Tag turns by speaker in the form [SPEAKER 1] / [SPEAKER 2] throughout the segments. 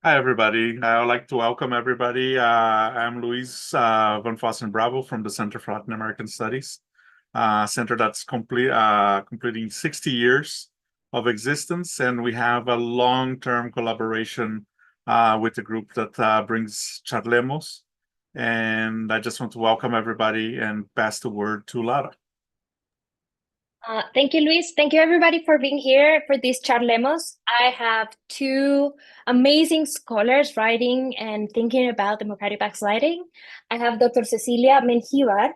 [SPEAKER 1] Hi, everybody. I would like to welcome everybody. I'm Luis von Fossen Bravo from the Center for Latin American Studies, center that's completing 60 years of existence. And we have a long-term collaboration with the group that brings Charlemos. And I just want to welcome everybody and pass the word to Lara.
[SPEAKER 2] Thank you, Luis. Thank you, everybody, for being here for this Charlemos. I have two amazing scholars writing and thinking about democratic backsliding. I have Dr. Cecilia Menjívar.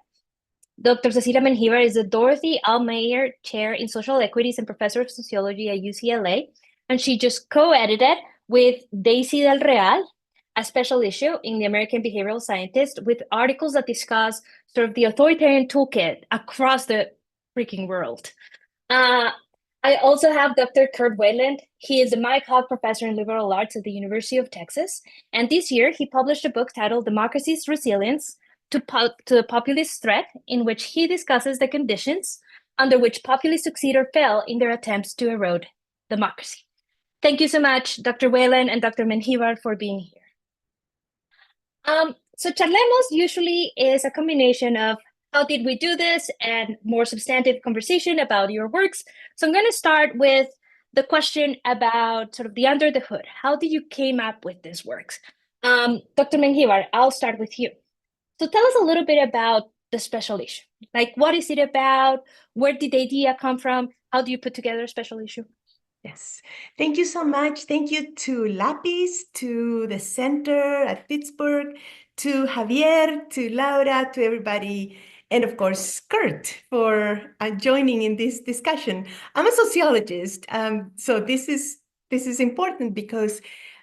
[SPEAKER 2] Dr. Cecilia Menjívar is the Dorothy L. Mayer Chair in Social Equities and Professor of Sociology at UCLA. And she just co-edited with Daisy Del Real, a special issue in the American Behavioral Scientist with articles that discuss sort of the authoritarian toolkit across the freaking world. Uh, I also have Dr. Kurt Weyland. He is a Mike Hogg Professor in Liberal Arts at the University of Texas. And this year, he published a book titled Democracy's Resilience to the Populist Threat, in which he discusses the conditions under which populists succeed or fail in their attempts to erode democracy. Thank you so much, Dr. Weyland and Dr. Menjívar, for being here. So Charlemos usually is a combination of how did we do this and more substantive conversation about your works. So I'm going to start with the question about sort of the under the hood. How did you came up with these works? Dr. Menjívar, I'll start with you. So tell us a little bit about the special issue. Like, what is it about? Where did the idea come from? How do you put together a special issue?
[SPEAKER 3] Yes, thank you so much. Thank you to Lapis, to the center at Pittsburgh, to Javier, to Laura, to everybody, and of course, Kurt for joining in this discussion. I'm a sociologist, so this is important because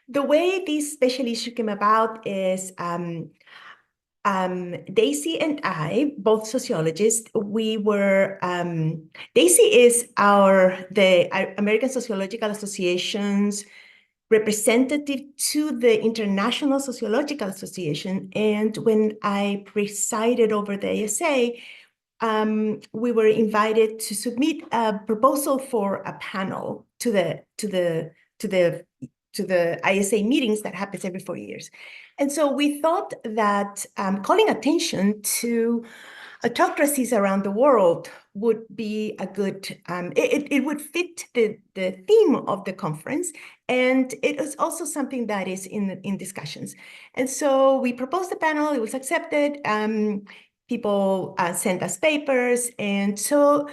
[SPEAKER 3] the way this special issue came about is Daisy and I, both sociologists, we were, Daisy is the American Sociological Association's representative to the International Sociological Association. And when I presided over the ASA, we were invited to submit a proposal for a panel to the ISA meetings that happens every 4 years. And so we thought that calling attention to autocracies around the world would be a good, it would fit the theme of the conference. And it is also something that is in discussions. And so we proposed the panel, it was accepted. People sent us papers. And so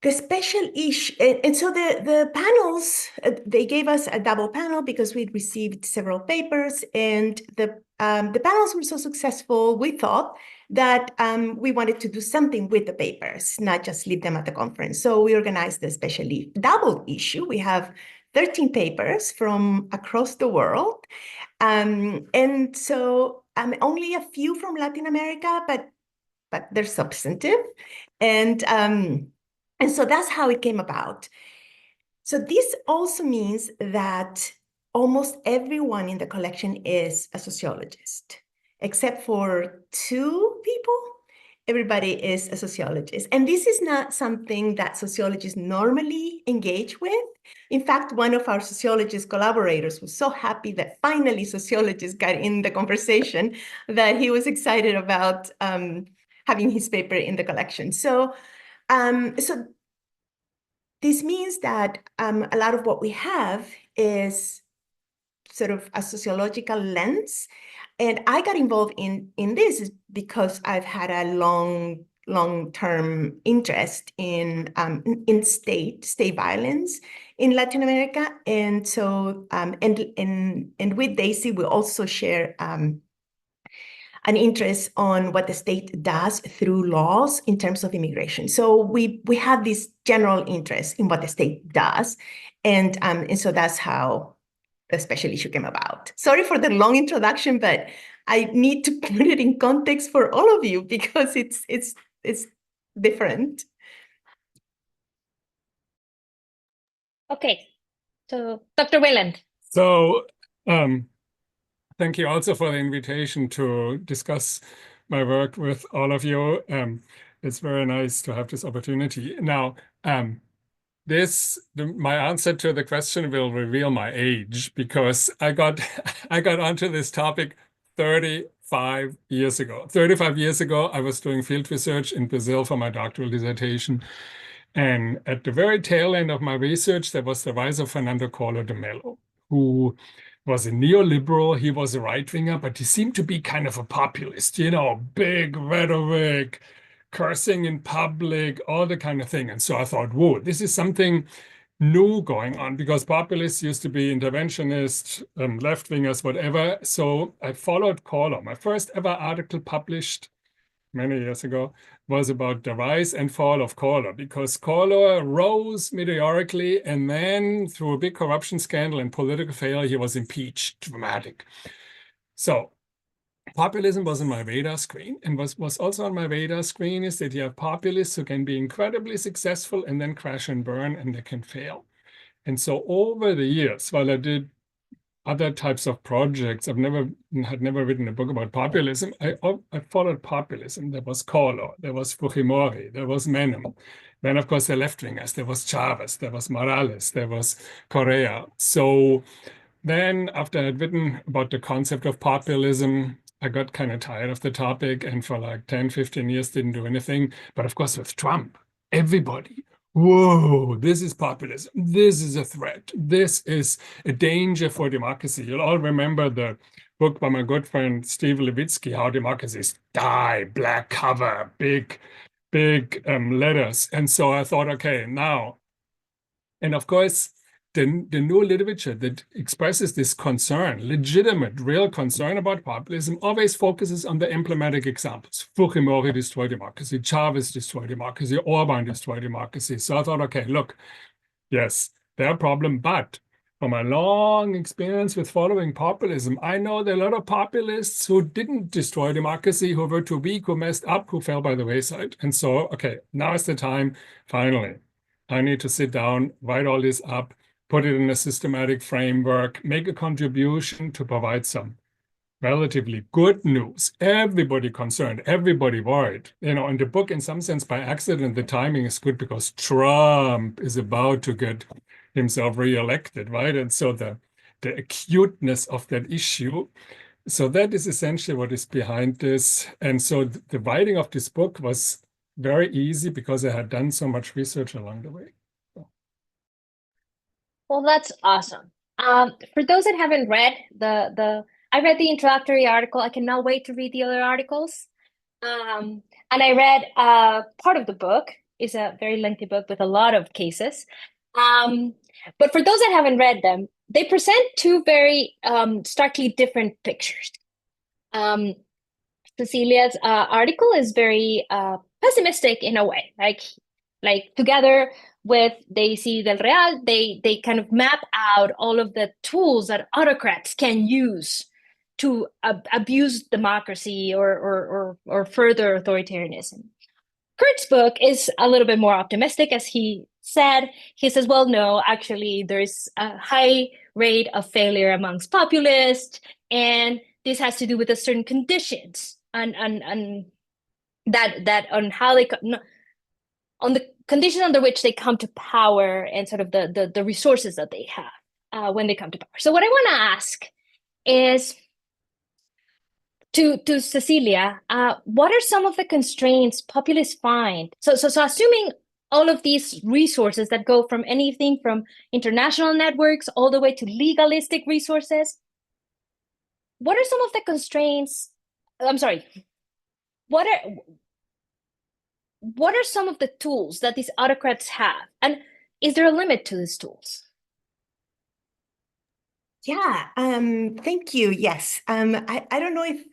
[SPEAKER 3] the special issue, and so the panels, they gave us a double panel because we'd received several papers, and the panels were so successful, we thought that we wanted to do something with the papers, not just leave them at the conference. So we organized the special double issue. We have 13 papers from across the world. And so only a few from Latin America, but they're substantive. And so that's how it came about. So this also means that almost everyone in the collection is a sociologist, except for 2 people. Everybody is a sociologist. And this is not something that sociologists normally engage with. In fact, one of our sociologist collaborators was so happy that finally sociologists got in the conversation that he was excited about having his paper in the collection. So this means that a lot of what we have is sort of a sociological lens. And I got involved in this because I've had a long-term interest in state violence in Latin America. And so, and with Daisy, we also share an interest on what the state does through laws in terms of immigration. So we have this general interest in what the state does. And so that's how the special issue came about. Sorry for the long introduction, but I need to put it in context for all of you because it's different.
[SPEAKER 2] Okay, so Dr. Weyland.
[SPEAKER 4] So thank you also for the invitation to discuss my work with all of you. It's very nice to have this opportunity. Now, my answer to the question will reveal my age, because I got onto this topic 35 years ago. 35 years ago, I was doing field research in Brazil for my doctoral dissertation. And at the very tail end of my research, there was the rise of Fernando Collor de Mello, who was a neoliberal. He was a right-winger, but he seemed to be kind of a populist, big rhetoric, cursing in public, all the kind of thing. And so I thought, whoa, this is something new going on, because populists used to be interventionists, left-wingers, whatever. So I followed Collor. My first ever article published many years ago was about the rise and fall of Collor, because Collor rose meteorically, and then through a big corruption scandal and political failure, he was impeached. Dramatic. So populism was on my radar screen, and was also on my radar screen is that you have populists who can be incredibly successful and then crash and burn, and they can fail. And so over the years, while I did other types of projects, had never written a book about populism. I followed populism. There was Collor, there was Fujimori, there was Menem. Then, of course, the left-wingers. There was Chavez, there was Morales, there was Correa. So then, after I'd written about the concept of populism, I got kind of tired of the topic, and for like 10, 15 years didn't do anything. But of course, with Trump, everybody, whoa, this is populism. This is a threat. This is a danger for democracy. You'll all remember the book by my good friend Steve Levitsky, How Democracies Die, black cover, big letters. And so I thought, okay, now. And of course, the new literature that expresses this concern, legitimate, real concern about populism, always focuses on the emblematic examples. Fujimori destroyed democracy, Chavez destroyed democracy, Orban destroyed democracy. So I thought, okay, look, yes, they're a problem, but from my long experience with following populism, I know there are a lot of populists who didn't destroy democracy, who were too weak, who messed up, who fell by the wayside. And so, okay, now is the time, finally. I need to sit down, write all this up, put it in a systematic framework, make a contribution to provide some relatively good news. Everybody concerned, everybody worried. In the book, in some sense, by accident, the timing is good because Trump is about to get himself reelected, right? And so the acuteness of that issue. So that is essentially what is behind this. And so the writing of this book was very easy because I had done so much research along the way.
[SPEAKER 2] Well, that's awesome. For those that haven't read I read the introductory article. I cannot wait to read the other articles. And I read part of the book. It's a very lengthy book with a lot of cases. But for those that haven't read them, they present two very starkly different pictures. Cecilia's article is very pessimistic in a way, like together with Daisy Del Real, they kind of map out all of the tools that autocrats can use to abuse democracy or further authoritarianism. Kurt's book is a little bit more optimistic, as he said. He says, well, no, actually, there's a high rate of failure amongst populists, and this has to do with a certain conditions and that on how they on the conditions under which they come to power and sort of the resources that they have when they come to power. So what I want to ask is to Cecilia, what are some of the constraints populists find? So assuming all of these resources that go from anything from international networks all the way to legalistic resources, what are some of the constraints? I'm sorry. What are some of the tools that these autocrats have? And is there a limit to these tools?
[SPEAKER 3] Yeah, thank you. Yes. I don't know if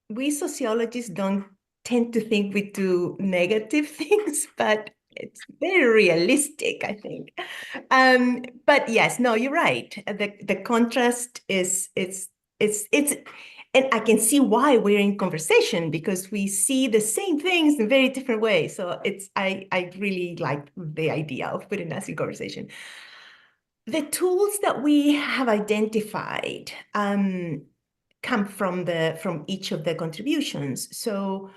[SPEAKER 3] we sociologists don't tend to think we do negative things, but it's very realistic, I think. But yes, no, you're right. The contrast is and I can see why we're in conversation, because we see the same things in very different ways. So I really like the idea of putting us in conversation. The tools that we have identified come from each of the contributions. So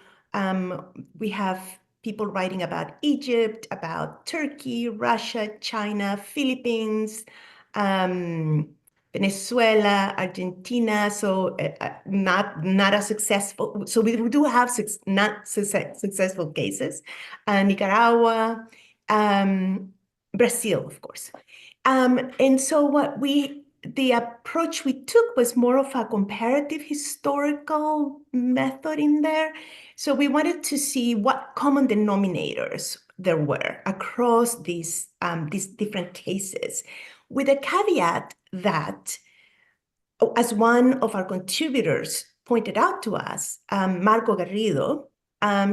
[SPEAKER 3] we have people writing about Egypt, about Turkey, Russia, China, Philippines, Venezuela, Argentina, so not as successful. So we do have not successful cases. Nicaragua, Brazil, of course. And so the approach we took was more of a comparative historical method in there. So we wanted to see what common denominators there were across these different cases, with a caveat that, as one of our contributors pointed out to us, Marco Garrido,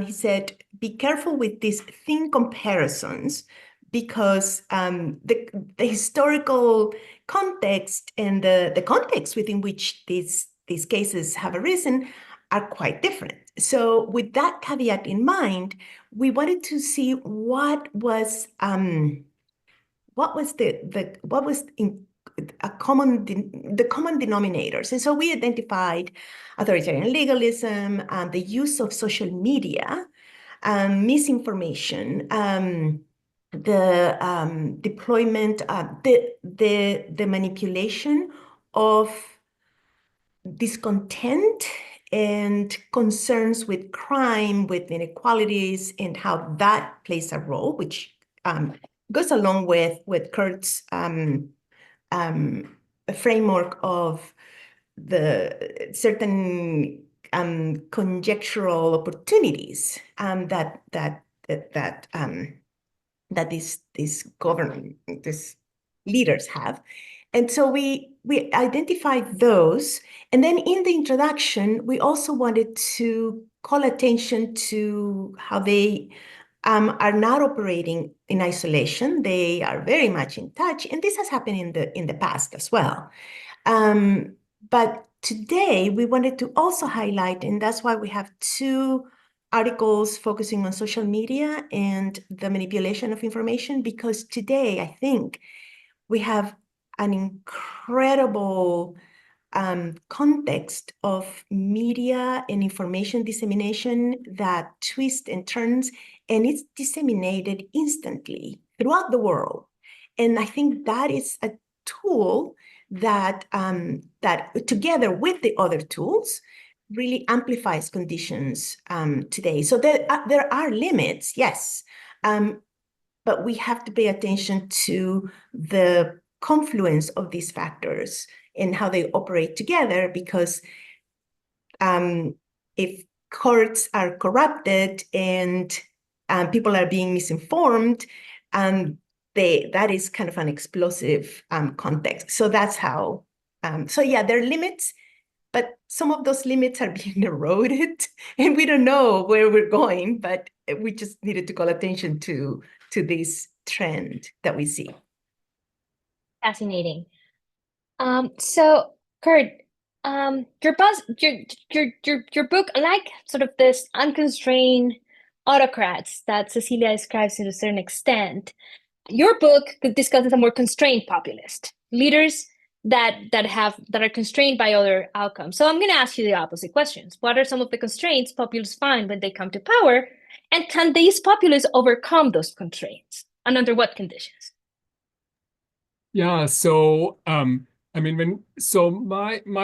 [SPEAKER 3] he said, be careful with these thin comparisons, because the historical context and the context within which these cases have arisen are quite different. So with that caveat in mind, we wanted to see what was the common denominators. And so we identified authoritarian legalism, the use of social media, misinformation, the deployment, the manipulation of discontent and concerns with crime, with inequalities, and how that plays a role, which goes along with Kurt's framework of the certain conjectural opportunities that these leaders have. And so we identified those. And then in the introduction, we also wanted to call attention to how they are not operating in isolation. They are very much in touch. And this has happened in the past as well. But today we wanted to also highlight, and that's why we have two articles focusing on social media and the manipulation of information, because today I think we have an incredible context of media and information dissemination that twists and turns, and it's disseminated instantly throughout the world. And I think that is a tool that together with the other tools really amplifies conditions today. So there are limits, yes, but we have to pay attention to the confluence of these factors and how they operate together, because if courts are corrupted and people are being misinformed, that is kind of an explosive context. So that's how, so yeah, there are limits, but some of those limits are being eroded and we don't know where we're going, but we just needed to call attention to this trend that we see.
[SPEAKER 2] Fascinating. So Kurt, your book, unlike sort of this unconstrained autocrats that Cecilia describes to a certain extent, your book discusses a more constrained populist, leaders that are constrained by other outcomes. So I'm going to ask you the opposite questions. What are some of the constraints populists find when they come to power, and can these populists overcome those constraints, and under what conditions?
[SPEAKER 4] Yeah, so my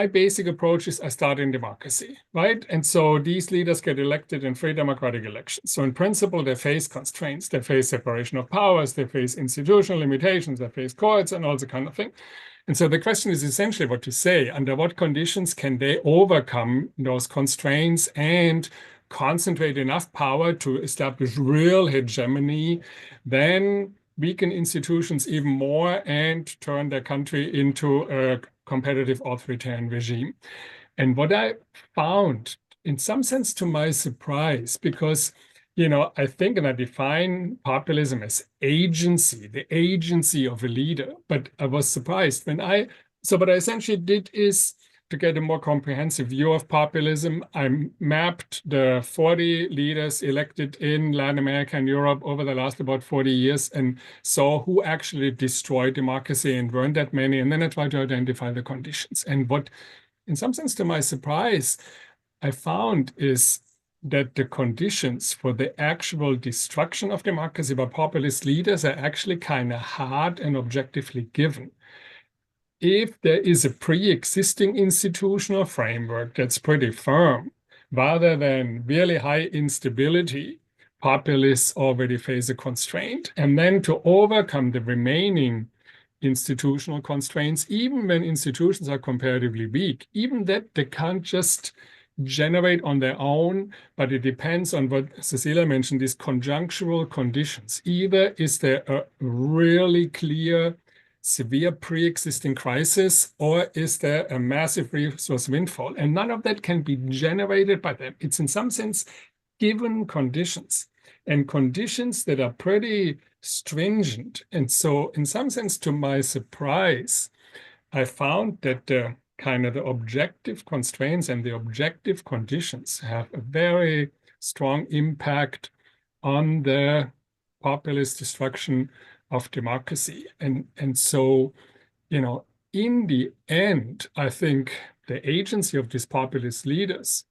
[SPEAKER 4] basic approach is I start in democracy, right? And so these leaders get elected in free democratic elections. So in principle, they face constraints, they face separation of powers, they face institutional limitations, they face courts and all the kind of thing. And so the question is essentially what to say, under what conditions can they overcome those constraints and concentrate enough power to establish real hegemony, then weaken institutions even more and turn their country into a competitive authoritarian regime. And what I found, in some sense to my surprise, because I think, and I define populism as agency, the agency of a leader, but I was surprised so what I essentially did is, to get a more comprehensive view of populism, I mapped the 40 leaders elected in Latin America and Europe over the last about 40 years and saw who actually destroyed democracy, and weren't that many. And then I tried to identify the conditions. And what, in some sense, to my surprise, I found is that the conditions for the actual destruction of democracy by populist leaders are actually kind of hard and objectively given. If there is a pre-existing institutional framework that's pretty firm, rather than really high instability, populists already face a constraint. And then to overcome the remaining institutional constraints, even when institutions are comparatively weak, even that they can't just generate on their own, but it depends on what Cecilia mentioned, these conjunctural conditions. Either is there a really clear severe pre-existing crisis, or is there a massive resource windfall? And none of that can be generated by them. It's in some sense given conditions, and conditions that are pretty stringent. And so in some sense, to my surprise, I found that the kind of the objective constraints and the objective conditions have a very strong impact on the populist destruction of democracy. And so, in the end, I think the agency of these populist leaders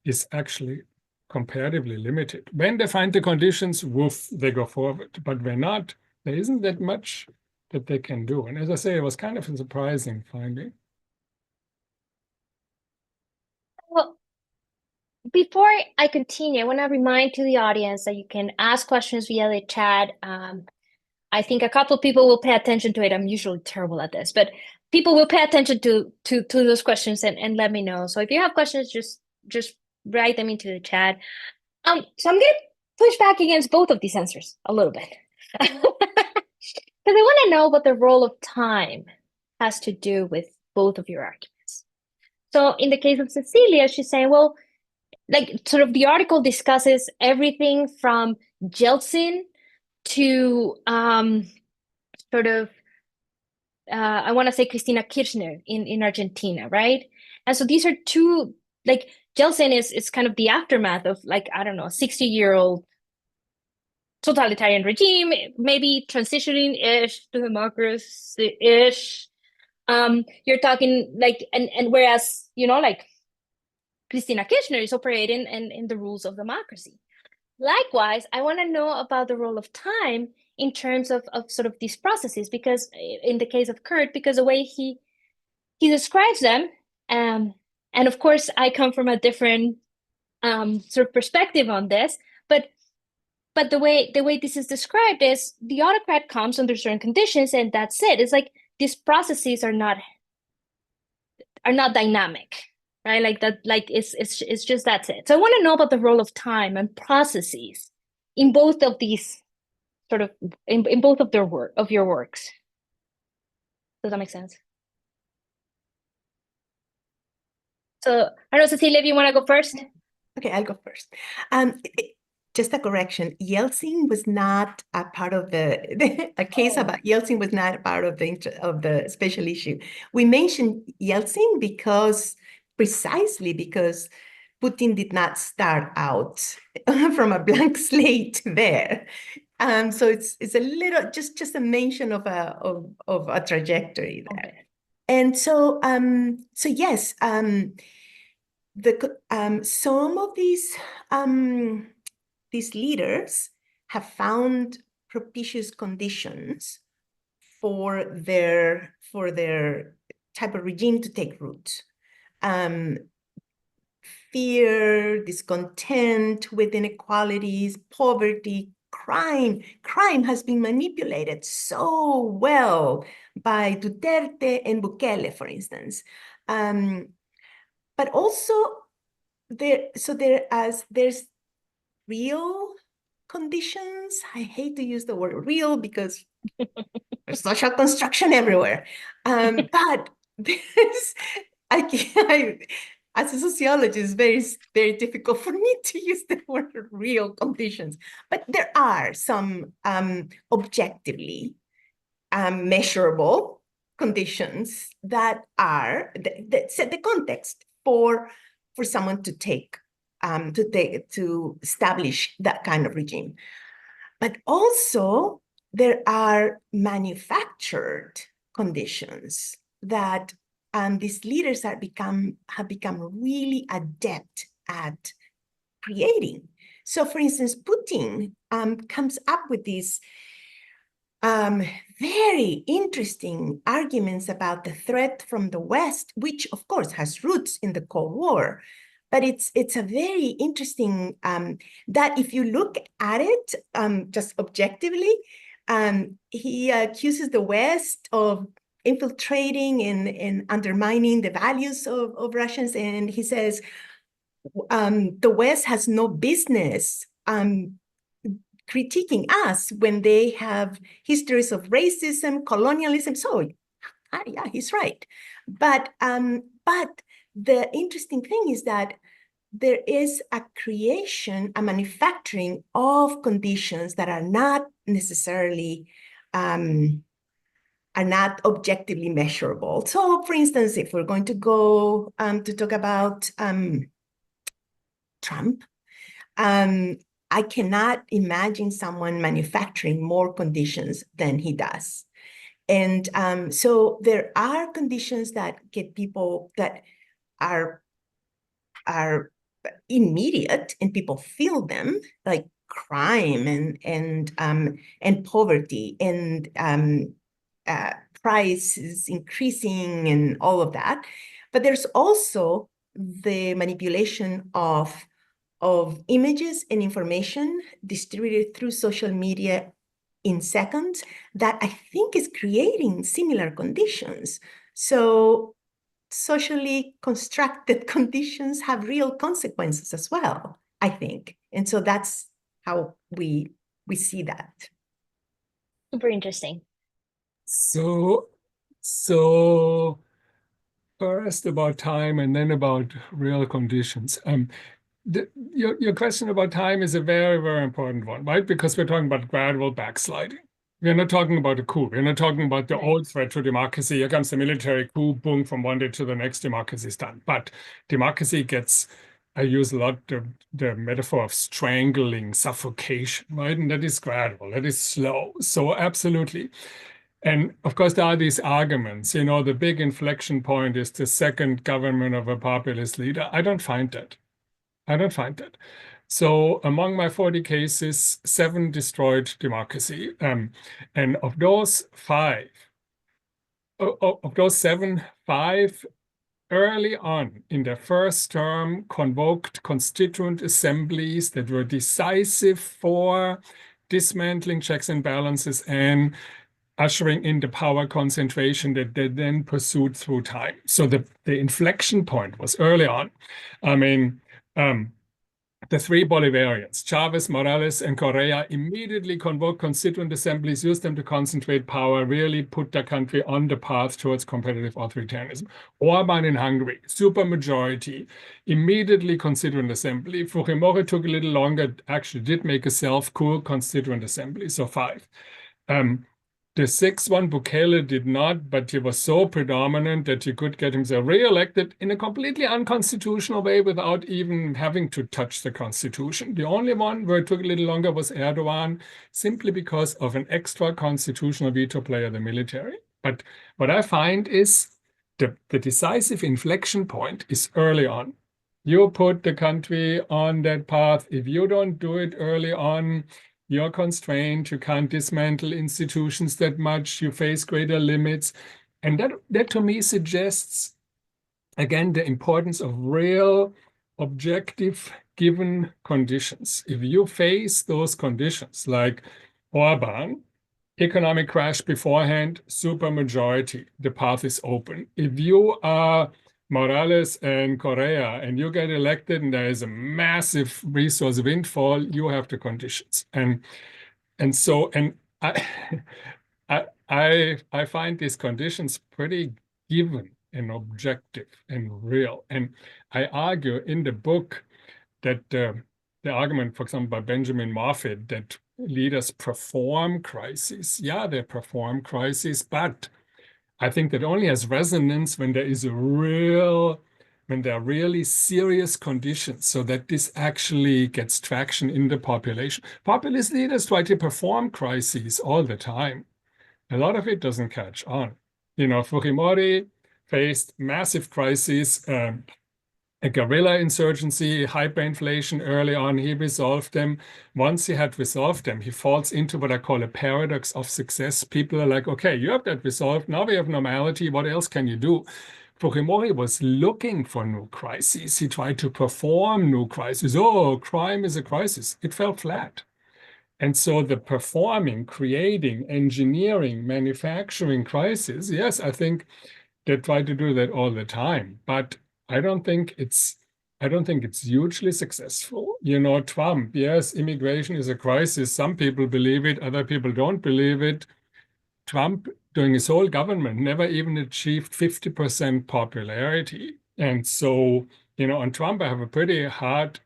[SPEAKER 4] is actually comparatively limited. When they find the conditions, woof, they go forward. But when not, there isn't that much that they can do. And as I say, it was kind of a surprising finding.
[SPEAKER 2] Well, before I continue, I want to remind to the audience that you can ask questions via the chat. I think a couple of people will pay attention to it. I'm usually terrible at this, but people will pay attention to those questions and let me know. So if you have questions, just write them into the chat. So I'm going to push back against both of these answers a little bit. Because I want to know what the role of time has to do with both of your arguments. So in the case of Cecilia, she's saying, well, like sort of the article discusses everything from Yeltsin to sort of, I want to say Cristina Kirchner in Argentina, right? And so these are two, like Yeltsin is kind of the aftermath of like, I don't know, 60-year-old totalitarian regime, maybe transitioning-ish to democracy-ish. You're talking like, and whereas, like Cristina Kirchner is operating in the rules of democracy. Likewise, I want to know about the role of time in terms of sort of these processes, because in the case of Kurt, because the way he describes them, and of course I come from a different sort of perspective on this, but the way this is described is the autocrat comes under certain conditions and that's it. It's like these processes are not dynamic, right? Like that, like it's just that's it. So I want to know about the role of time and processes in both of these sort of in both of your works. Does that make sense? So I don't know, Cecilia, if you want to go first.
[SPEAKER 3] Okay, I'll go first. Just a correction, Yeltsin was not a part of a case about Yeltsin was not a part of the special issue. We mentioned Yeltsin precisely because Putin did not start out from a blank slate there. So it's a little just a mention of a trajectory there. Okay. And so yes, some of these leaders have found propitious conditions for their type of regime to take root. Fear, discontent with inequalities, poverty, crime. Crime has been manipulated so well by Duterte and Bukele, for instance. But also there's real conditions. I hate to use the word real because there's social construction everywhere. But there's, as a sociologist, very, very difficult for me to use the word real conditions. But there are some objectively measurable conditions that set the context for someone to establish that kind of regime. But also there are manufactured conditions that these leaders have become really adept at creating. So, for instance, Putin comes up with these very interesting arguments about the threat from the West, which of course has roots in the Cold War. But it's a very interesting that if you look at it just objectively, he accuses the West of infiltrating and undermining the values of Russians. And he says the West has no business critiquing us when they have histories of racism, colonialism. So, yeah, he's right. But the interesting thing is that there is a creation, a manufacturing of conditions that are not necessarily are not objectively measurable. So, for instance, if we're going to go to talk about Trump, I cannot imagine someone manufacturing more conditions than he does. And so there are conditions that get people that are immediate and people feel them, like crime and poverty and prices increasing and all of that. But there's also the manipulation of images and information distributed through social media in seconds that I think is creating similar conditions. So socially constructed conditions have real consequences as well, I think. And so that's how we see that.
[SPEAKER 2] Super interesting.
[SPEAKER 4] So first about time and then about real conditions. Your question about time is a very, very important one, right? Because we're talking about gradual backsliding. We're not talking about a coup. We're not talking about the old threat to democracy. Here comes the military coup, boom, from one day to the next, democracy is done. But democracy gets, I use a lot the metaphor of strangling, suffocation, right? And that is gradual, that is slow. So absolutely. And of course, there are these arguments, the big inflection point is the second government of a populist leader. I don't find that. So among my 40 cases, 7 destroyed democracy. And of those 5, of those 7, 5 early on in their first term convoked constituent assemblies that were decisive for dismantling checks and balances and ushering in the power concentration that they then pursued through time. So the inflection point was early on. I mean, the 3 Bolivarians, Chavez, Morales, and Correa, immediately convoked constituent assemblies, used them to concentrate power, really put the country on the path towards competitive authoritarianism. Orban in Hungary, supermajority, immediately constituent assembly. Fujimori took a little longer, actually did make a self-coup constituent assembly, so 5. The 6th one, Bukele, did not, but he was so predominant that he could get himself re-elected in a completely unconstitutional way without even having to touch the constitution. The only one where it took a little longer was Erdogan, simply because of an extra constitutional veto player, the military. But what I find is the decisive inflection point is early on. You put the country on that path. If you don't do it early on, you're constrained, you can't dismantle institutions that much, you face greater limits. And that to me suggests, again, the importance of real, objective, given conditions. If you face those conditions, like Orban, economic crash beforehand, supermajority, the path is open. If you are Morales and Correa, and you get elected and there is a massive resource windfall, you have the conditions. And so I find these conditions pretty given and objective and real. And I argue in the book that the argument, for example, by Benjamin Moffitt, that leaders perform crises. Yeah, they perform crises, but I think that only has resonance when there is when there are really serious conditions so that this actually gets traction in the population. Populist leaders try to perform crises all the time. A lot of it doesn't catch on. Fujimori faced massive crises a guerrilla insurgency, hyperinflation early on. He resolved them. Once he had resolved them, he falls into what I call a paradox of success. People are like, okay, you have that resolved. Now we have normality. What else can you do? Fujimori was looking for new crises. He tried to perform new crises. Oh, crime is a crisis. It fell flat. And so the performing, creating, engineering, manufacturing crisis, yes, I think they try to do that all the time, but I don't think it's hugely successful. You know, Trump, yes, immigration is a crisis. Some people believe it, other people don't believe it. Trump, during his whole government, never even achieved 50% popularity. And so, you know, on Trump, I have a pretty hard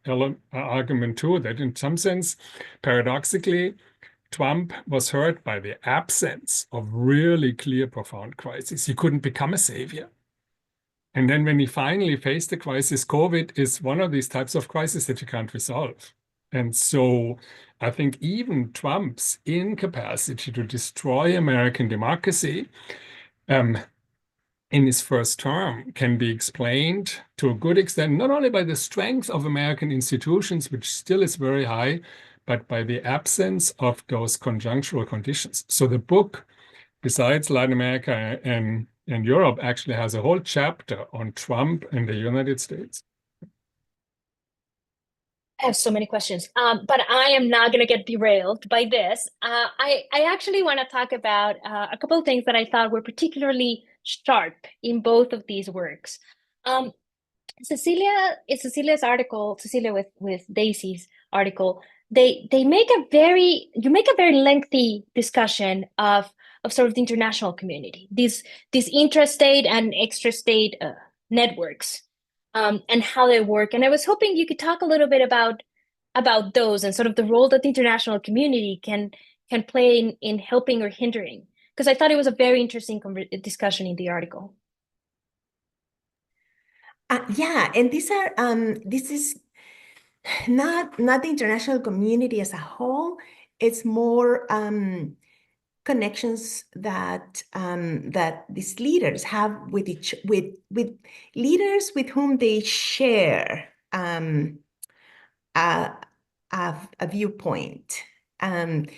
[SPEAKER 4] argument too, that in some sense, paradoxically, Trump was hurt by the absence of really clear, profound crises. He couldn't become a savior. And then when he finally faced the crisis, COVID is one of these types of crises that you can't resolve. And so I think even Trump's incapacity to destroy American democracy in his first term can be explained to a good extent, not only by the strength of American institutions, which still is very high, but by the absence of those conjunctural conditions. So the book, besides Latin America and Europe, actually has a whole chapter on Trump and the United States.
[SPEAKER 2] I have so many questions, but I am not going to get derailed by this. I actually want to talk about a couple of things that I thought were particularly sharp in both of these works. Cecilia's article, Cecilia with Daisy's article, you make a very lengthy discussion of sort of the international community, these intrastate and extrastate networks, and how they work. And I was hoping you could talk a little bit about those and sort of the role that the international community can play in helping or hindering, because I thought it was a very interesting discussion in the article.
[SPEAKER 3] Yeah, and this is not the international community as a whole. It's more connections that that these leaders have with leaders with whom they share a viewpoint, and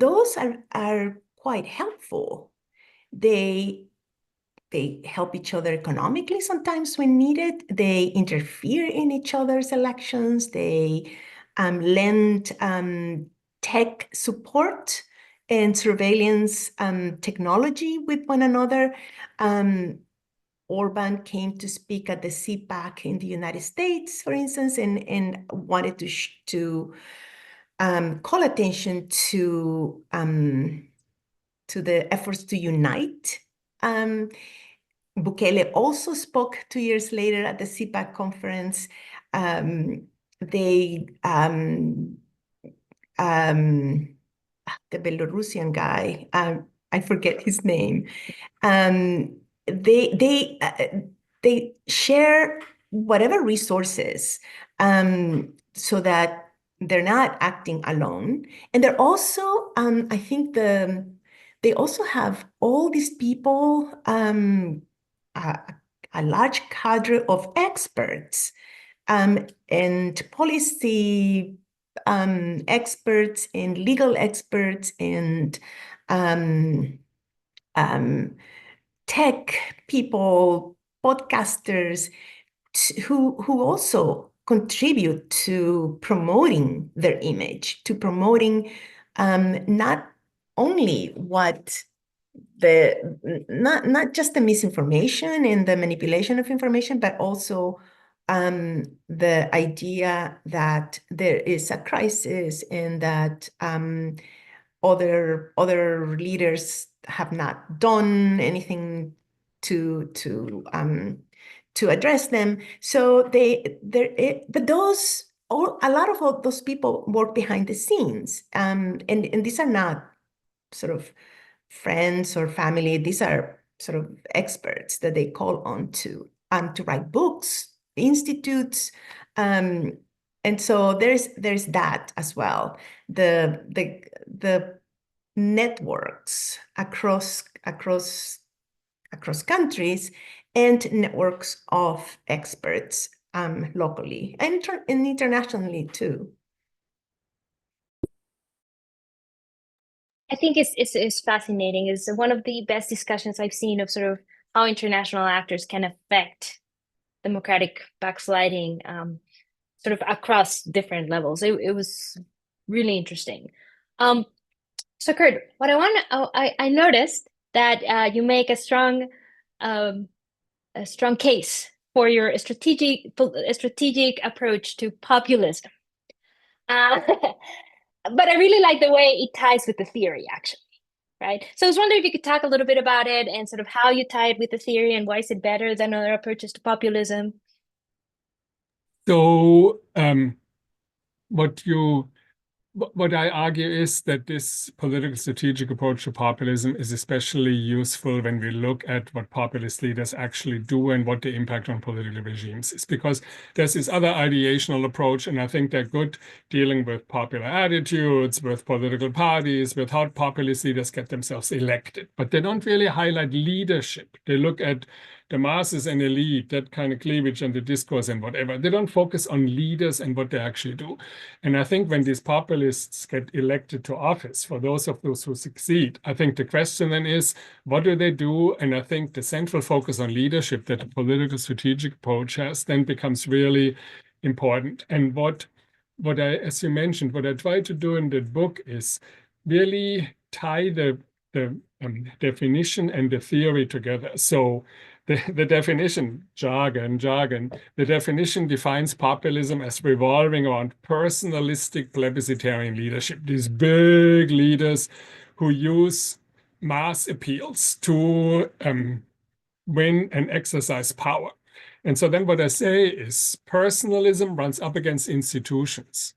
[SPEAKER 3] those are quite helpful. They help each other economically sometimes when needed. They interfere in each other's elections. They lend tech support and surveillance technology with one another. Orban came to speak at the CPAC in the United States, for instance, and wanted to call attention to the efforts to unite. Bukele also spoke 2 years later at the CPAC conference. The Belarusian guy, I forget his name. They share whatever resources so that they're not acting alone. And they're also, I think they also have all these people, a large cadre of experts and policy experts and legal experts and tech people, podcasters who also contribute to promoting their image, to promoting not only what not just the misinformation and the manipulation of information, but also the idea that there is a crisis and that other leaders have not done anything to address them. So a lot of those people work behind the scenes, and these are not sort of friends or family. These are sort of experts that they call on to write books, institutes, and so there's that as well. The networks across countries, and networks of experts locally and internationally too.
[SPEAKER 2] I think it's fascinating. It's one of the best discussions I've seen of sort of how international actors can affect democratic backsliding sort of across different levels. It was really interesting. So Kurt, what I noticed that you make a strong case for your strategic approach to populism. But I really like the way it ties with the theory, actually, right? So I was wondering if you could talk a little bit about it and sort of how you tie it with the theory and why is it better than other approaches to populism?
[SPEAKER 4] So what I argue is that this political strategic approach to populism is especially useful when we look at what populist leaders actually do and what the impact on political regimes is, because there's this other ideational approach, and I think they're good dealing with popular attitudes, with political parties, with how populist leaders get themselves elected, but they don't really highlight leadership. They look at the masses and elite, that kind of cleavage and the discourse and whatever. They don't focus on leaders and what they actually do. And I think when these populists get elected to office, for those of those who succeed, I think the question then is, what do they do? And I think the central focus on leadership that the political strategic approach has then becomes really important. And what I, as you mentioned, what I try to do in that book is really tie the definition and the theory together. So the definition, jargon, the definition defines populism as revolving around personalistic plebiscitarian leadership, these big leaders who use mass appeals to win and exercise power. And so then what I say is personalism runs up against institutions,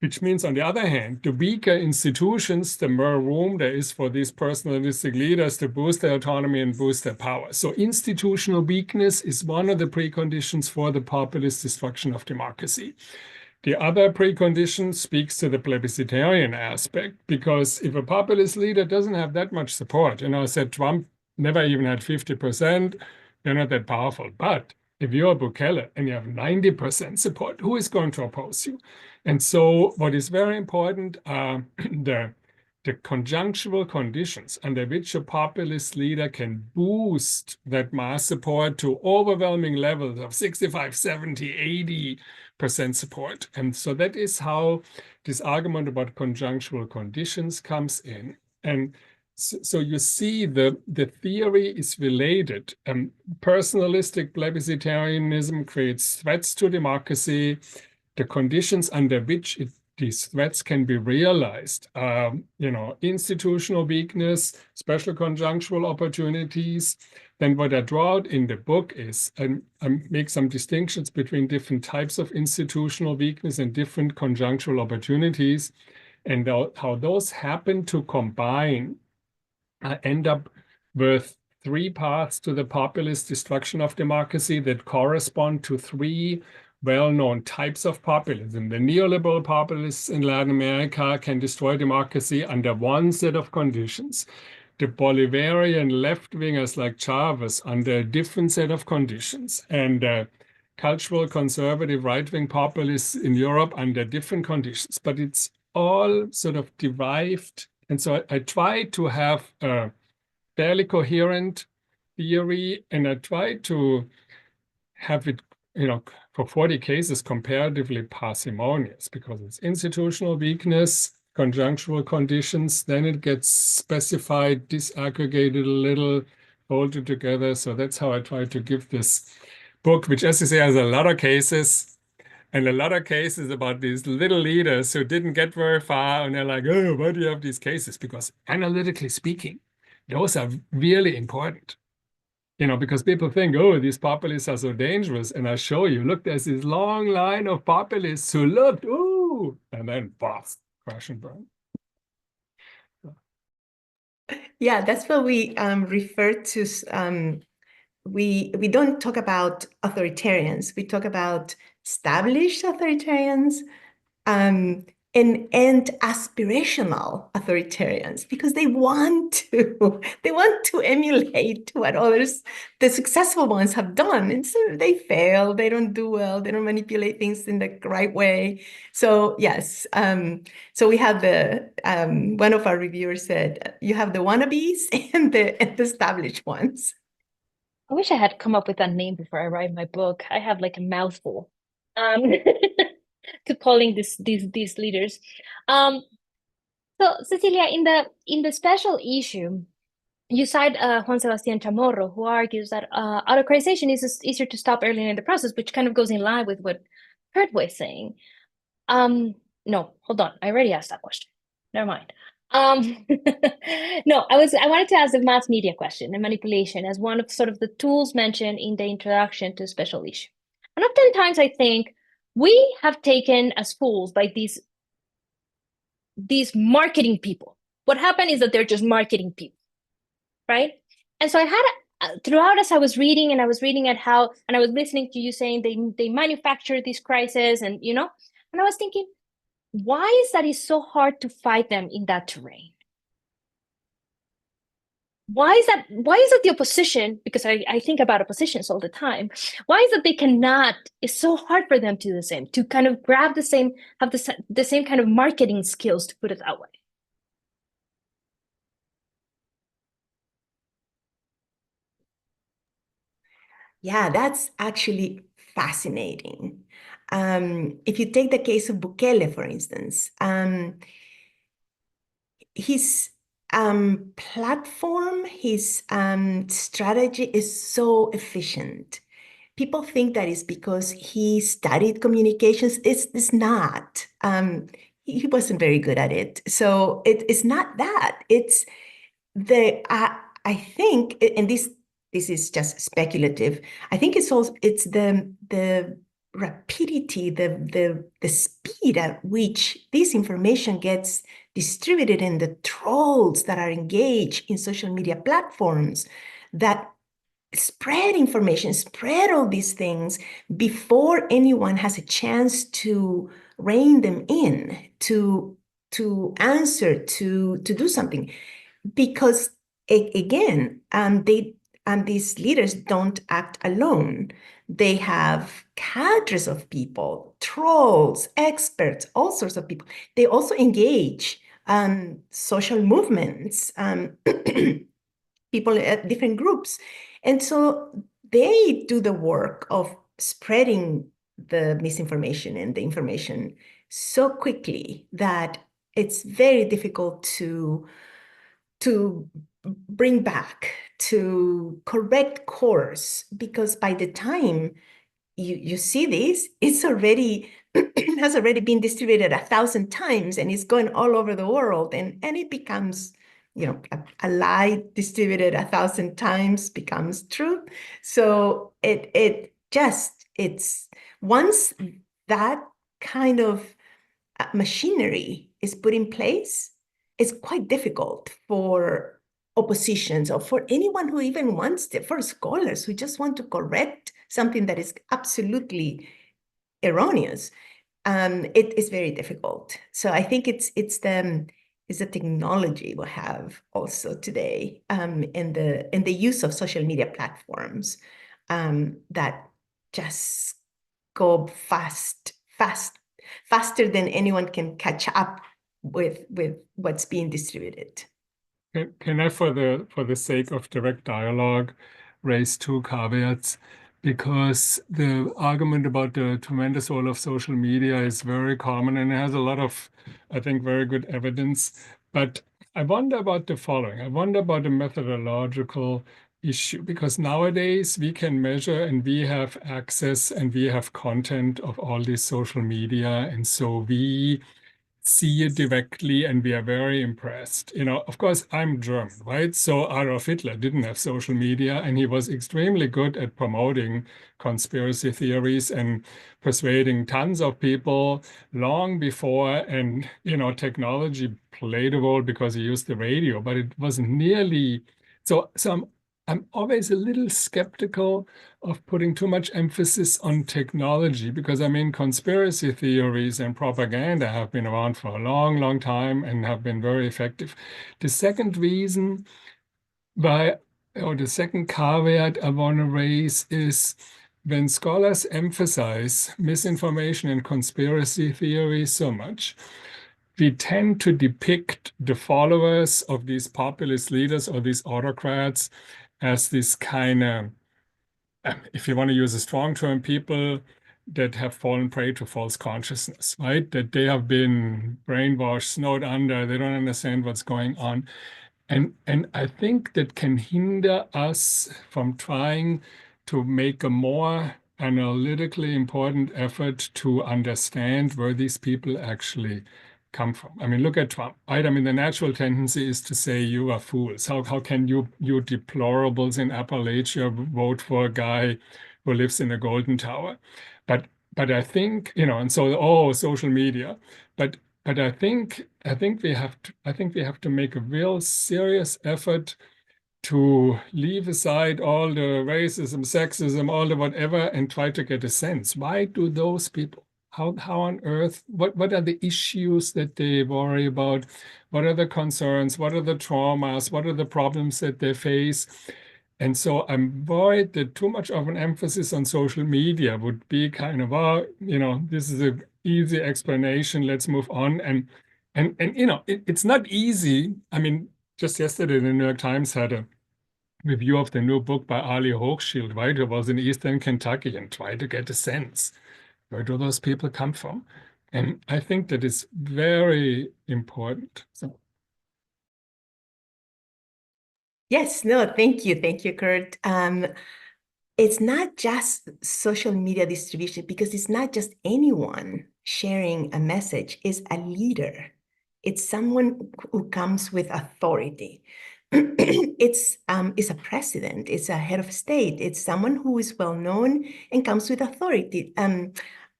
[SPEAKER 4] which means, on the other hand, the weaker institutions, the more room there is for these personalistic leaders to boost their autonomy and boost their power. So institutional weakness is one of the preconditions for the populist destruction of democracy. The other precondition speaks to the plebiscitarian aspect, because if a populist leader doesn't have that much support, I said Trump never even had 50%, they're not that powerful. But if you're Bukele and you have 90% support, who is going to oppose you? And so what is very important are the conjunctural conditions under which a populist leader can boost that mass support to overwhelming levels of 65, 70, 80% support. And so that is how this argument about conjunctural conditions comes in. And so you see the theory is related. Personalistic plebiscitarianism creates threats to democracy. The conditions under which these threats can be realized are, institutional weakness, special conjunctural opportunities. Then what I draw out in the book is, I make some distinctions between different types of institutional weakness and different conjunctural opportunities, and how those happen to combine, end up with three paths to the populist destruction of democracy that correspond to three well-known types of populism. The neoliberal populists in Latin America can destroy democracy under one set of conditions. The Bolivarian left-wingers like Chavez under a different set of conditions. And cultural conservative right-wing populists in Europe under different conditions. But it's all sort of derived. And so I try to have a fairly coherent theory, and I try to have it, for 40 cases, comparatively parsimonious, because it's institutional weakness, conjunctural conditions, then it gets specified, disaggregated a little, folded together. So that's how I try to give this book, which, as you say, has a lot of cases, and a lot of cases about these little leaders who didn't get very far, and they're like, oh, why do you have these cases? Because analytically speaking, those are really important. Because people think, oh, these populists are so dangerous. And I show you, look, there's this long line of populists who looked, ooh, and then boss, crash and burn.
[SPEAKER 3] Yeah, that's what we refer to. We don't talk about authoritarians. We talk about established authoritarians, and aspirational authoritarians, because they want to emulate what others, the successful ones, have done. And so they fail, they don't do well, they don't manipulate things in the right way. So yes, so we have the one of our reviewers said, you have the wannabes and the established ones.
[SPEAKER 2] I wish I had come up with that name before I write my book. I have like a mouthful to calling these leaders. So Cecilia, in the special issue, you cite Juan Sebastián Chamorro, who argues that autocratization is easier to stop earlier in the process, which kind of goes in line with what Kurt was saying. No, hold on. I already asked that question. Never mind. No, I wanted to ask the mass media question and manipulation as one of sort of the tools mentioned in the introduction to special issue. And oftentimes I think we have taken as fools by these marketing people. What happened is that they're just marketing people, right? And so I had throughout as I was reading and I was listening to you saying they manufacture these crises and and I was thinking, why is that it's so hard to fight them in that terrain? Why is that the opposition, because I think about oppositions all the time, why is that they cannot, it's so hard for them to do the same, to kind of grab the same, have the same kind of marketing skills, to put it that way?
[SPEAKER 3] Yeah, that's actually fascinating. If you take the case of Bukele, for instance, his platform, his strategy is so efficient. People think that it's because he studied communications. It's not. He wasn't very good at it. So it's not that. It's I think, and this is just speculative. I think it's the rapidity, the speed at which this information gets distributed, and the trolls that are engaged in social media platforms that spread information, spread all these things before anyone has a chance to rein them in, to answer, to do something. Because again, these leaders don't act alone. They have cadres of people, trolls, experts, all sorts of people. They also engage social movements, people at different groups. And so they do the work of spreading the misinformation and the information so quickly that it's very difficult to bring back, to correct course, because by the time you see this, it's already has already been distributed 1,000 times, and it's going all over the world, and it becomes, a lie distributed 1,000 times becomes truth. So it's once that kind of machinery is put in place, it's quite difficult for oppositions or for anyone who even wants to, for scholars who just want to correct something that is absolutely erroneous. It is very difficult. So I think it's the technology we have also today, in the use of social media platforms, that just go faster than anyone can catch up with what's being distributed.
[SPEAKER 4] Can I, for the sake of direct dialogue, raise two caveats? Because the argument about the tremendous role of social media is very common and has a lot of, I think, very good evidence. But I wonder about the following. I wonder about the methodological issue, because nowadays we can measure and we have access and we have content of all these social media. And so we see it directly and we are very impressed. Of course, I'm German, right? So Adolf Hitler didn't have social media, and he was extremely good at promoting conspiracy theories and persuading tons of people long before. And, technology played a role because he used the radio, but it wasn't nearly so. I'm always a little skeptical of putting too much emphasis on technology because, I mean, conspiracy theories and propaganda have been around for a long, long time and have been very effective. The second reason or the second caveat I want to raise is when scholars emphasize misinformation and conspiracy theory so much, we tend to depict the followers of these populist leaders or these autocrats as this kind of, if you want to use a strong term, people that have fallen prey to false consciousness, right? That they have been brainwashed, snowed under, they don't understand what's going on. And I think that can hinder us from trying to make a more analytically important effort to understand where these people actually come from. I mean, look at Trump, right? I mean, the natural tendency is to say you are fools. How can you deplorables in Appalachia vote for a guy who lives in a golden tower? But I think, and so, social media. But I think we have to make a real serious effort to leave aside all the racism, sexism, all the whatever, and try to get a sense. Why do those people? How on earth? What are the issues that they worry about? What are the concerns? What are the traumas? What are the problems that they face? And so I'm worried that too much of an emphasis on social media would be kind of, this is an easy explanation. Let's move on. And it's not easy. I mean, just yesterday, the New York Times had a review of the new book by Ali Hochschild, right? Who was in Eastern Kentucky and tried to get a sense. Where do those people come from? And I think that is very important. So.
[SPEAKER 3] Yes, no, thank you, Kurt. It's not just social media distribution because it's not just anyone sharing a message. It's a leader. It's someone who comes with authority. It's a president. It's a head of state. It's someone who is well known and comes with authority.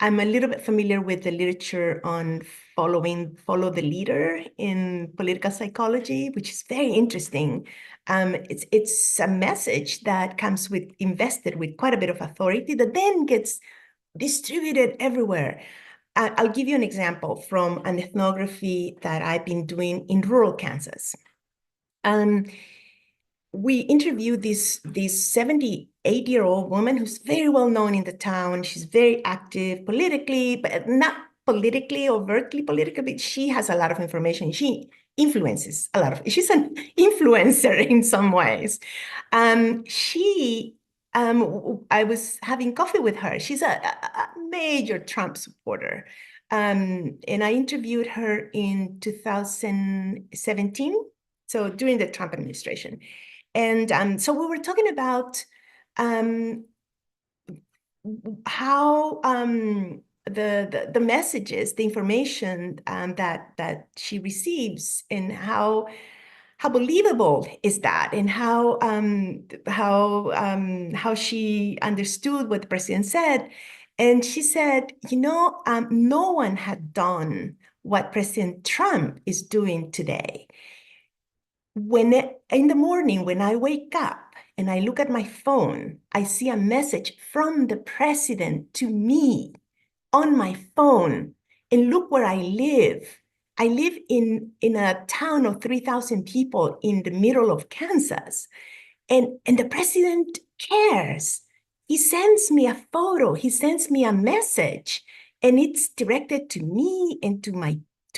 [SPEAKER 3] I'm a little bit familiar with the literature on follow the leader in political psychology, which is very interesting. It's a message that comes invested with quite a bit of authority that then gets distributed everywhere. I'll give you an example from an ethnography that I've been doing in rural Kansas. We interviewed this 78-year-old woman who's very well known in the town. She's very active politically, but not politically, overtly political, but she has a lot of information. She influences a lot of, she's an influencer in some ways. I was having coffee with her. She's a major Trump supporter. And I interviewed her in 2017, so during the Trump administration. And so we were talking about how the messages, the information that she receives, and how believable is that, and how she understood what the president said. And she said, no one had done what President Trump is doing today. In the morning, when I wake up and I look at my phone, I see a message from the president to me on my phone. And look where I live. I live in a town of 3,000 people in the middle of Kansas. And the president cares. He sends me a photo. He sends me a message. And it's directed to me and to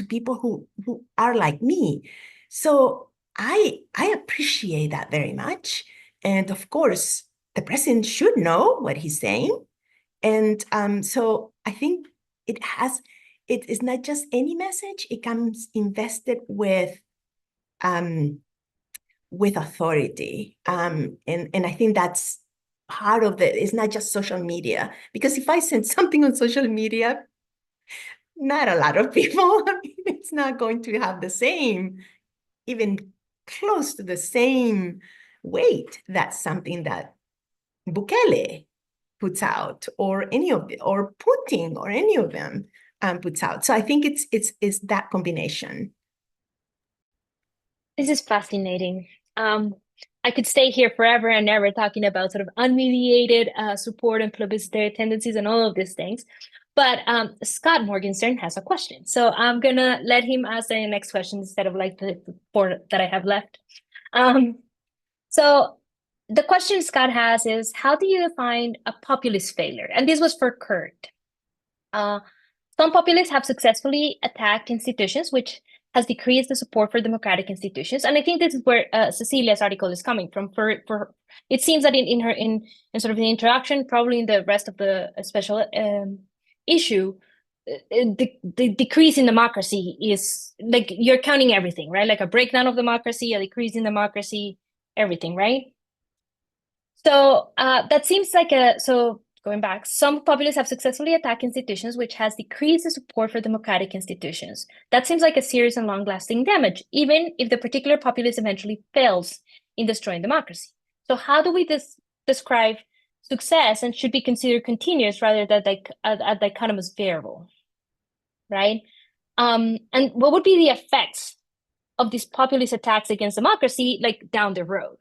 [SPEAKER 3] people who are like me. So I appreciate that very much. And of course, the president should know what he's saying. And so I think it is not just any message, it comes invested with authority. And I think that's part of it. It's not just social media. Because if I send something on social media, not a lot of people, it's not going to have the same, even close to the same weight that something that Bukele puts out, or or Putin, or any of them puts out. So I think it's that combination.
[SPEAKER 2] This is fascinating. I could stay here forever and ever talking about sort of unmediated support and plebiscitary tendencies and all of these things. But Scott Morgenstern has a question. So I'm going to let him ask the next question instead of like the four that I have left. So the question Scott has is, how do you define a populist failure? And this was for Kurt. Some populists have successfully attacked institutions, which has decreased the support for democratic institutions. And I think this is where Cecilia's article is coming from. For it seems that in sort of the introduction, probably in the rest of the special issue, the decrease in democracy is like you're counting everything, right? Like a breakdown of democracy, a decrease in democracy, everything, right? So that seems like going back, some populists have successfully attacked institutions, which has decreased the support for democratic institutions. That seems like a serious and long-lasting damage, even if the particular populist eventually fails in destroying democracy. So how do we describe success, and should be considered continuous rather than like a dichotomous variable, right? And what would be the effects of these populist attacks against democracy, like down the road?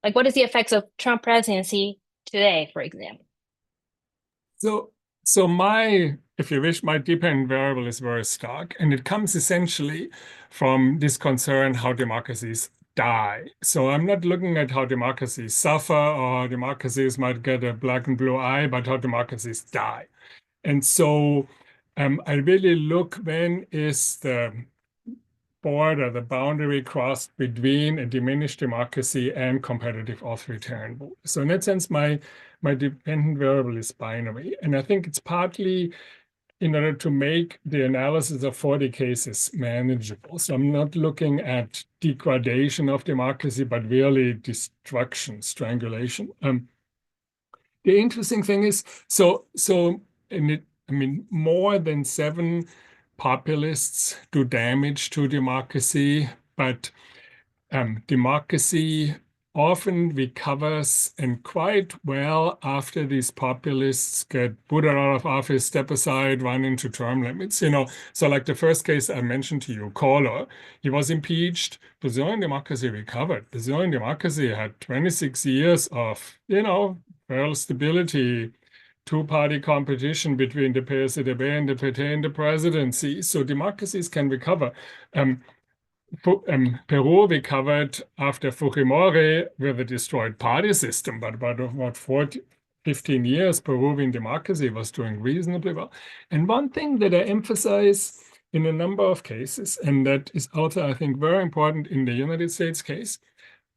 [SPEAKER 2] Like, what is the effects of Trump presidency today, for example?
[SPEAKER 4] So my, if you wish, my dependent variable is very stark, and it comes essentially from this concern how democracies die. So I'm not looking at how democracies suffer or democracies might get a black and blue eye, but how democracies die. And so I really look, when is the border, the boundary crossed between a diminished democracy and competitive authoritarian rule. So in that sense, my dependent variable is binary. And I think it's partly in order to make the analysis of 40 cases manageable. So I'm not looking at degradation of democracy, but really destruction, strangulation. The interesting thing is, more than 7 populists do damage to democracy, but democracy often recovers, and quite well, after these populists get booted out of office, step aside, run into term limits. So like the first case I mentioned to you, Collor, he was impeached. Brazilian democracy recovered. Brazilian democracy had 26 years of, real stability, two-party competition between the PSDB and the PT in the presidency. So democracies can recover. Peru recovered after Fujimori with a destroyed party system, but about 15 years, Peruvian democracy was doing reasonably well. And one thing that I emphasize in a number of cases, and that is also, I think, very important in the United States case,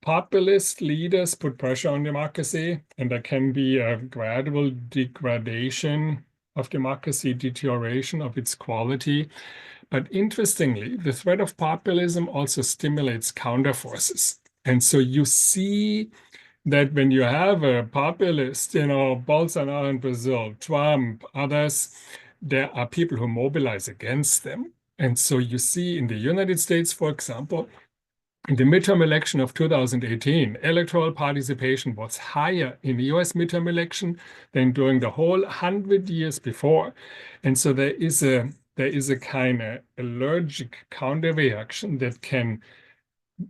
[SPEAKER 4] populist leaders put pressure on democracy, and there can be a gradual degradation of democracy, deterioration of its quality. But interestingly, the threat of populism also stimulates counterforces. And so you see that when you have a populist, Bolsonaro in Brazil, Trump, others, there are people who mobilize against them. And so you see in the United States, for example, in the midterm election of 2018, electoral participation was higher in the US midterm election than during the whole 100 years before. And so there is a kind of allergic counter-reaction that can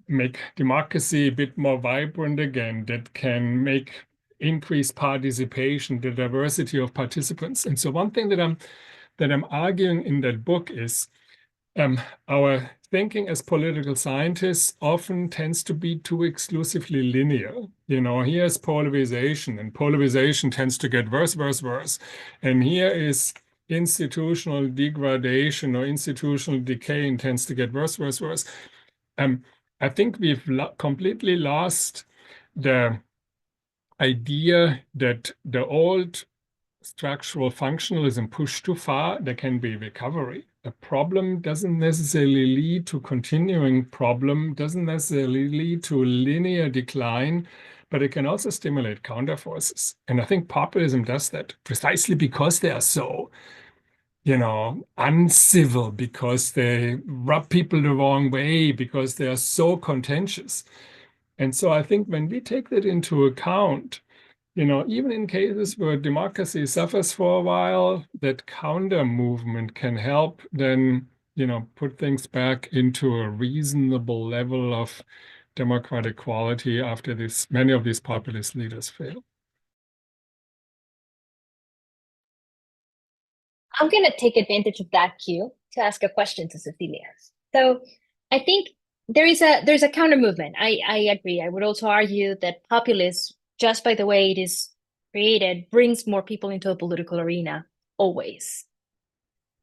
[SPEAKER 4] make democracy a bit more vibrant again, that can make increased participation, the diversity of participants. And so one thing that I'm arguing in that book is our thinking as political scientists often tends to be too exclusively linear. Here's polarization, and polarization tends to get worse, worse, worse. And here is institutional degradation or institutional decay, and tends to get worse, worse, worse. I think we've completely lost the idea that the old structural functionalism pushed too far, there can be recovery. A problem doesn't necessarily lead to continuing problem, doesn't necessarily lead to linear decline, but it can also stimulate counterforces. And I think populism does that precisely because they are so, uncivil, because they rub people the wrong way, because they are so contentious. And so I think when we take that into account, even in cases where democracy suffers for a while, that counter movement can help then, put things back into a reasonable level of democratic quality after many of these populist leaders fail.
[SPEAKER 2] I'm going to take advantage of that cue to ask a question to Cecilia. So I think there's a counter movement. I agree. I would also argue that populism, just by the way it is created, brings more people into the political arena always.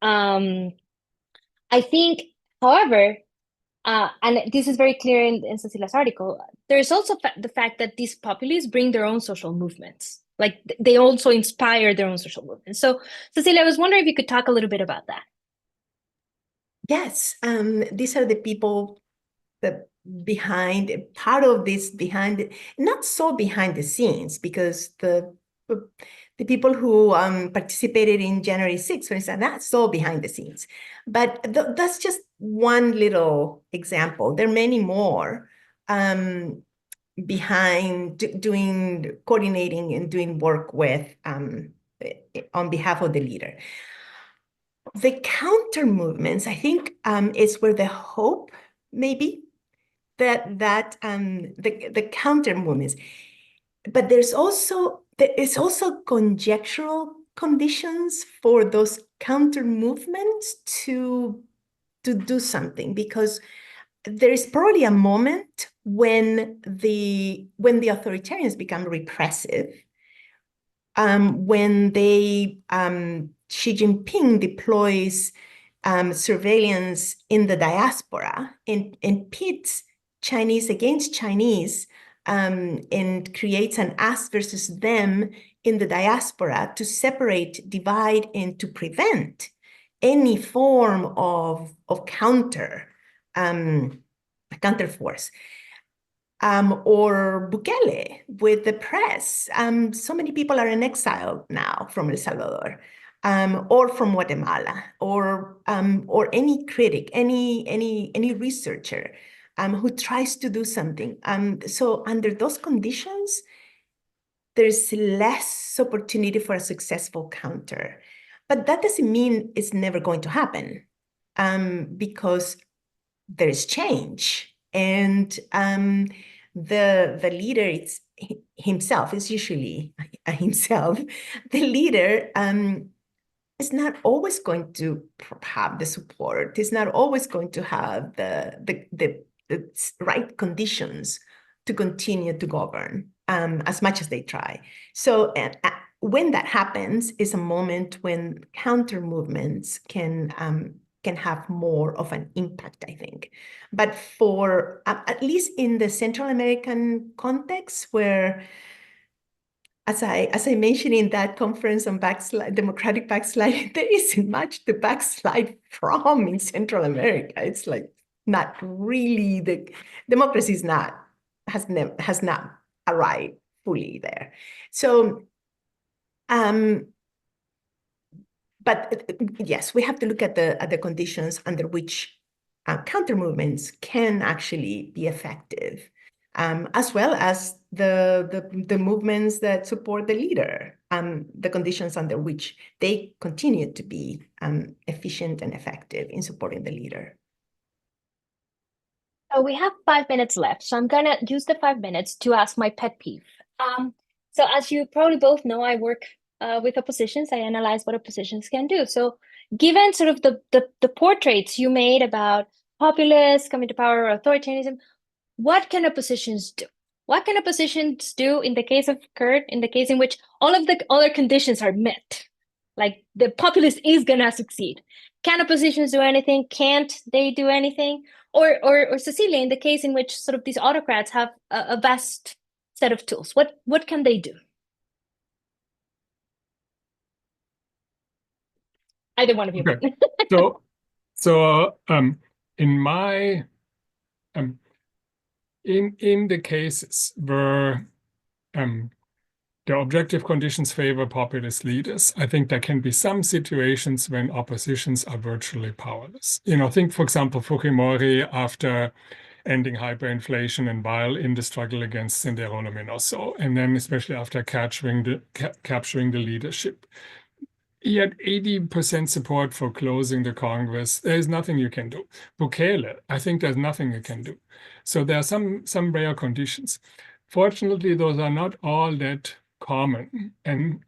[SPEAKER 2] I think, however, and this is very clear in Cecilia's article, there's also the fact that these populists bring their own social movements. Like they also inspire their own social movements. So Cecilia, I was wondering if you could talk a little bit about that.
[SPEAKER 3] Yes, these are the people that part of this behind, not so behind the scenes, because the people who participated in January 6th, for instance, not so behind the scenes. But that's just one little example. There are many more behind coordinating and doing work with on behalf of the leader. The counter movements, I think, is where the hope maybe that the counter movements, but there's also conjectural conditions for those counter movements to do something, because there is probably a moment when the authoritarians become repressive, when Xi Jinping deploys surveillance in the diaspora and pits Chinese against Chinese, and creates an us versus them in the diaspora to separate, divide, and to prevent any form of counter force. Or Bukele with the press. So many people are in exile now from El Salvador, or from Guatemala, or any critic, any researcher who tries to do something. So under those conditions, there's less opportunity for a successful counter. But that doesn't mean it's never going to happen, because there's change. And the leader himself is usually himself. The leader is not always going to have the support. Is not always going to have the right conditions to continue to govern, as much as they try. So when that happens is a moment when counter movements can have more of an impact, I think. But for, at least in the Central American context, where, as I mentioned in that conference on democratic backslide, there isn't much to backslide from in Central America. It's like not really, the democracy has not arrived fully there. So, but yes, we have to look at the conditions under which counter movements can actually be effective, as well as the movements that support the leader, the conditions under which they continue to be efficient and effective in supporting the leader.
[SPEAKER 2] So we have 5 minutes left, so I'm gonna use the 5 minutes to ask my pet peeve. So as you probably both know, I work with oppositions. I analyze what oppositions can do. So given sort of the portraits you made about populists coming to power or authoritarianism, what can oppositions do? What can oppositions do in the case of Kurt, in the case in which all of the other conditions are met? Like the populist is gonna succeed. Can oppositions do anything? Can't they do anything? Or Cecilia, in the case in which sort of these autocrats have a vast set of tools, what can they do? Either one of you.
[SPEAKER 4] Okay. So in my in the cases where the objective conditions favor populist leaders, I think there can be some situations when oppositions are virtually powerless. Think, for example, Fujimori after ending hyperinflation and while in the struggle against Sendero Luminoso, and then especially after capturing the leadership. He had 80% support for closing the Congress. There is nothing you can do. Bukele, I think there's nothing you can do. So there are some rare conditions. Fortunately, those are not all that common. And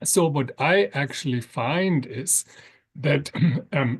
[SPEAKER 4] so what I actually find is that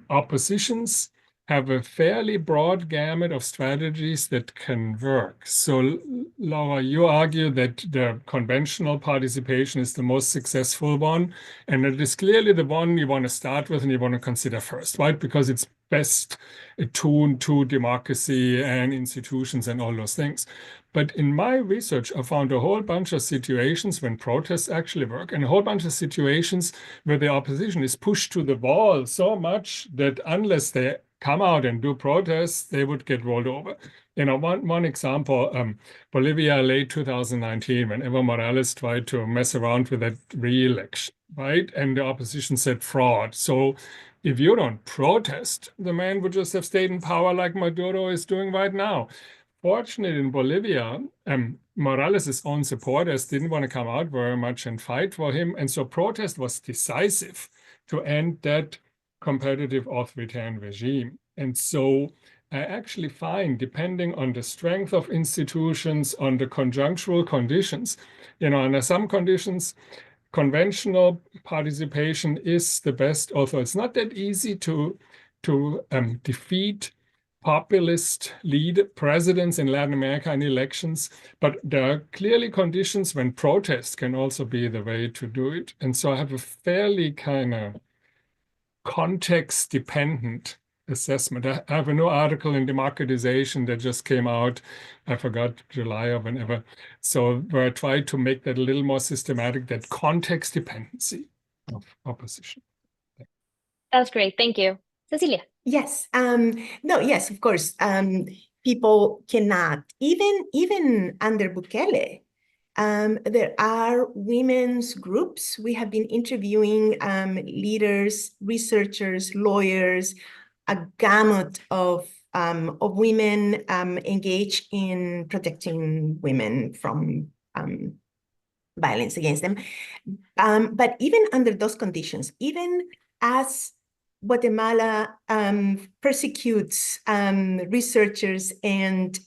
[SPEAKER 4] oppositions have a fairly broad gamut of strategies that can work. So, Laura, you argue that the conventional participation is the most successful one, and it is clearly the one you want to start with and you want to consider first, right? Because it's best attuned to democracy and institutions and all those things. But in my research, I found a whole bunch of situations when protests actually work, and a whole bunch of situations where the opposition is pushed to the wall so much that unless they come out and do protests, they would get rolled over. You know, one example, Bolivia, late 2019, when Evo Morales tried to mess around with that re-election, right? And the opposition said fraud. So if you don't protest, the man would just have stayed in power like Maduro is doing right now. Fortunately, in Bolivia, Morales' own supporters didn't want to come out very much and fight for him. And so protest was decisive to end that competitive authoritarian regime. And so I actually find, depending on the strength of institutions, on the conjunctural conditions, you know, under some conditions, conventional participation is the best, although it's not that easy to defeat populist lead presidents in Latin America in elections, but there are clearly conditions when protest can also be the way to do it. And so I have a fairly kind of context-dependent assessment. I have a new article in Democratization that just came out, I forgot, July or whenever, so where I try to make that a little more systematic, that context dependency of opposition.
[SPEAKER 2] That's great. Thank you. Cecilia.
[SPEAKER 3] Yes. No, yes, of course. People cannot, even under Bukele, there are women's groups. We have been interviewing leaders, researchers, lawyers, a gamut of women engaged in protecting women from violence against them. But even under those conditions, even as Guatemala persecutes researchers and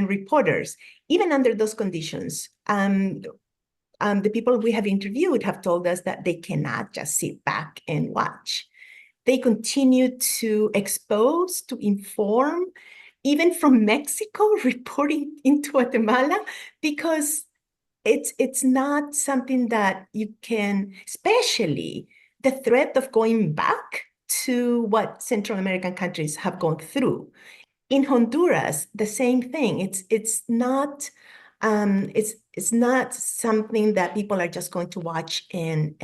[SPEAKER 3] reporters, even under those conditions, the people we have interviewed have told us that they cannot just sit back and watch. They continue to expose, to inform, even from Mexico, reporting into Guatemala, because it's not something that you can, especially the threat of going back to what Central American countries have gone through. In Honduras, the same thing. It's not something that people are just going to watch and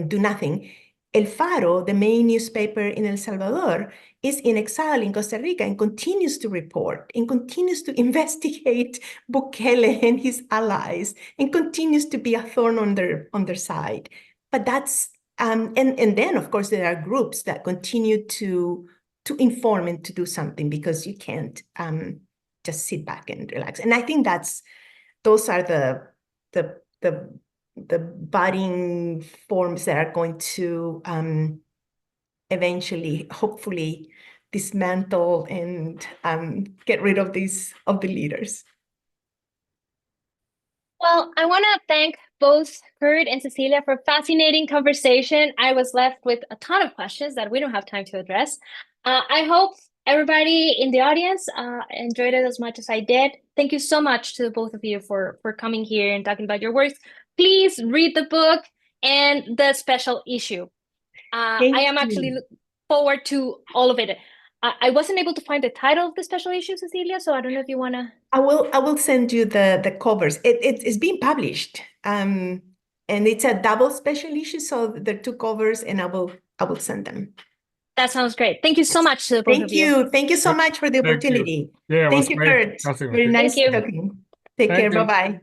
[SPEAKER 3] do nothing. El Faro, the main newspaper in El Salvador, is in exile in Costa Rica and continues to report and continues to investigate Bukele and his allies and continues to be a thorn on their side. But that's and then of course there are groups that continue to inform and to do something, because you can't just sit back and relax. And I think those are the budding forms that are going to eventually, hopefully, dismantle and get rid of the leaders.
[SPEAKER 2] Well, I want to thank both Kurt and Cecilia for a fascinating conversation. I was left with a ton of questions that we don't have time to address. I hope everybody in the audience enjoyed it as much as I did. Thank you so much to both of you for coming here and talking about your works. Please read the book and the special issue. I am actually looking forward to all of it. I wasn't able to find the title of the special issue, Cecilia, so I don't know if you want to...
[SPEAKER 3] I will send you the covers. It's being published, and it's a double special issue, so there are two covers, and I will send them.
[SPEAKER 2] That sounds great. Thank you so much to both of you.
[SPEAKER 3] Thank you so much for the opportunity.
[SPEAKER 4] Yeah,
[SPEAKER 3] thank you, Kurt. Very nice
[SPEAKER 2] talking.
[SPEAKER 3] talking. Take care. Bye-bye.